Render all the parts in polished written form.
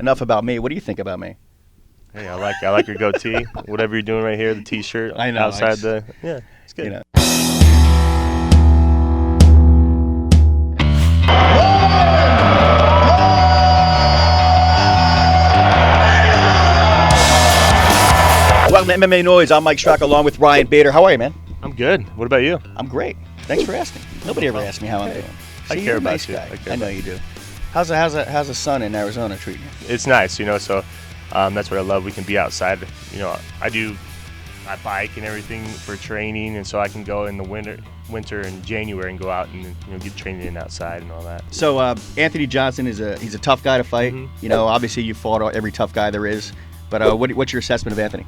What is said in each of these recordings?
enough about me. What do you think about me? Hey, I like your goatee. Whatever you're doing right here, the T-shirt. I know. Outside it's good. You know. Welcome to MMA Noise. I'm Mike Strack along with Ryan Bader. How are you, man? I'm good. What about you? I'm great. Thanks for asking. Nobody ever asks me how I'm doing. I See, care you're a about nice you. guy. I care I know about you do. How's the sun in Arizona treating you? It's nice, so that's what I love. We can be outside. I bike and everything for training, and so I can go in the winter and January and go out and get training in outside and all that. So Anthony Johnson he's a tough guy to fight. Mm-hmm. Obviously you fought every tough guy there is. But what's your assessment of Anthony?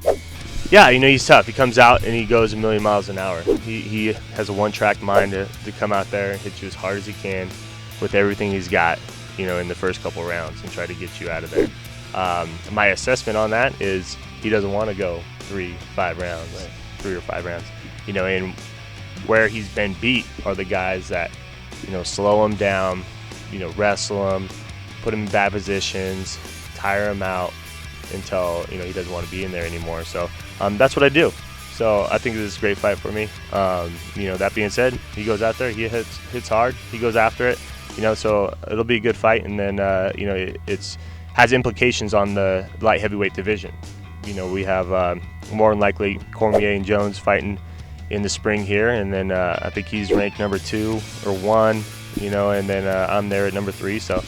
Yeah, he's tough. He comes out and he goes a million miles an hour. He has a one-track mind to come out there and hit you as hard as he can with everything he's got, in the first couple rounds and try to get you out of there. My assessment on that is he doesn't want to go 3 or 5 rounds. And where he's been beat are the guys that, slow him down, wrestle him, put him in bad positions, tire him out until, he doesn't want to be in there anymore. So that's what I do. So I think this is a great fight for me. That being said, he goes out there, he hits hard, he goes after it, so it'll be a good fight. And then, it's has implications on the light heavyweight division. We have more than likely Cormier and Jones fighting in the spring here, and then I think he's ranked number 2 or 1, and then I'm there at number 3. So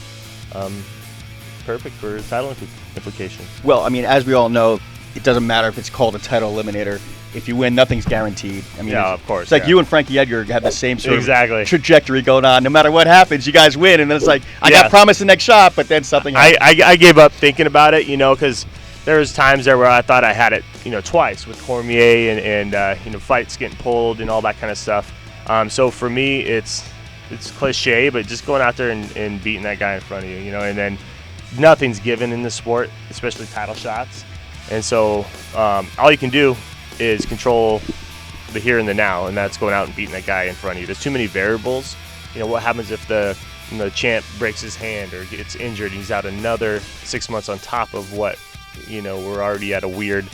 perfect for title implications. Well, as we all know, it doesn't matter if it's called a title eliminator. If you win, nothing's guaranteed. Of course. It's like you and Frankie Edgar have the same sort of trajectory going on. No matter what happens, you guys win, and then it's like, I got promised the next shot, but then something happens. I gave up thinking about it, because there was times there where I thought I had it, twice with Cormier and fights getting pulled and all that kind of stuff. So for me, it's cliche, but just going out there and beating that guy in front of you, and then nothing's given in this sport, especially title shots. And so all you can do is control the here and the now, and that's going out and beating that guy in front of you. There's too many variables. What happens if the champ breaks his hand or gets injured and he's out another 6 months on top of what, we're already at a weird,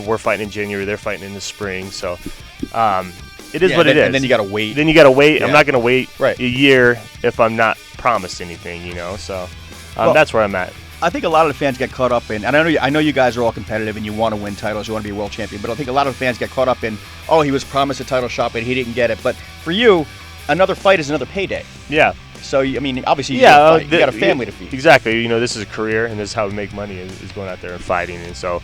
we're fighting in January, they're fighting in the spring. So it is what it is. And then you got to wait. Yeah. I'm not going to wait a year if I'm not promised anything, so that's where I'm at. I think a lot of the fans get caught up in, and I know you guys are all competitive and you want to win titles, you want to be a world champion, but I think a lot of the fans get caught up in, he was promised a title shot, but he didn't get it. But for you, another fight is another payday. Yeah. So, obviously you got a family to feed. Exactly. This is a career, and this is how we make money is going out there and fighting. And so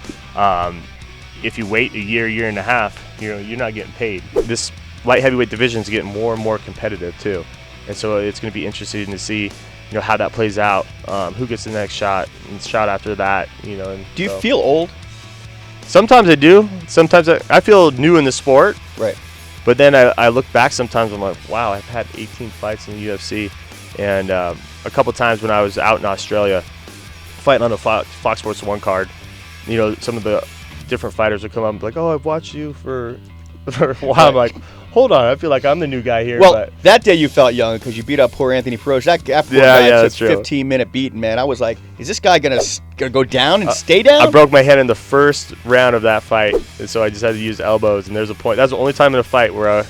if you wait a year and a half, you're not getting paid. This light heavyweight division is getting more and more competitive too. And so it's going to be interesting to see how that plays out, who gets the next shot, and shot after that, And do you feel old? Sometimes I do. Sometimes I feel new in the sport. Right. But then I look back sometimes, I'm like, wow, I've had 18 fights in the UFC. And a couple times when I was out in Australia, fighting on a Fox Sports 1 card, some of the different fighters would come up and be like, I've watched you for a while. Right. I'm like, hold on, I feel like I'm the new guy here. Well, that day you felt young because you beat up poor Anthony Perosh. That that's true. 15-minute beating, man. I was like, is this guy gonna go down and stay down? I broke my head in the first round of that fight, and so I just had to use elbows. And there's a point. That's the only time in a fight where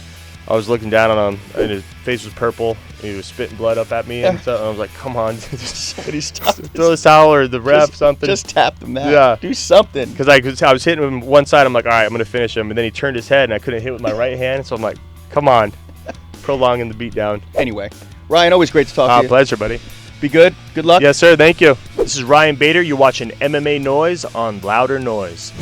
I was looking down on him, and his face was purple. And he was spitting blood up at me, and I was like, come on, somebody stop throw this towel or the ref, something. Just tap the mat. Yeah. Do something. Because I was hitting him one side. I'm like, all right, I'm going to finish him. And then he turned his head, and I couldn't hit with my right hand. So I'm like, come on, prolonging the beatdown. Anyway, Ryan, always great to talk to you. Pleasure, buddy. Be good. Good luck. Yes, sir. Thank you. This is Ryan Bader. You're watching MMA Noise on Louder Noise.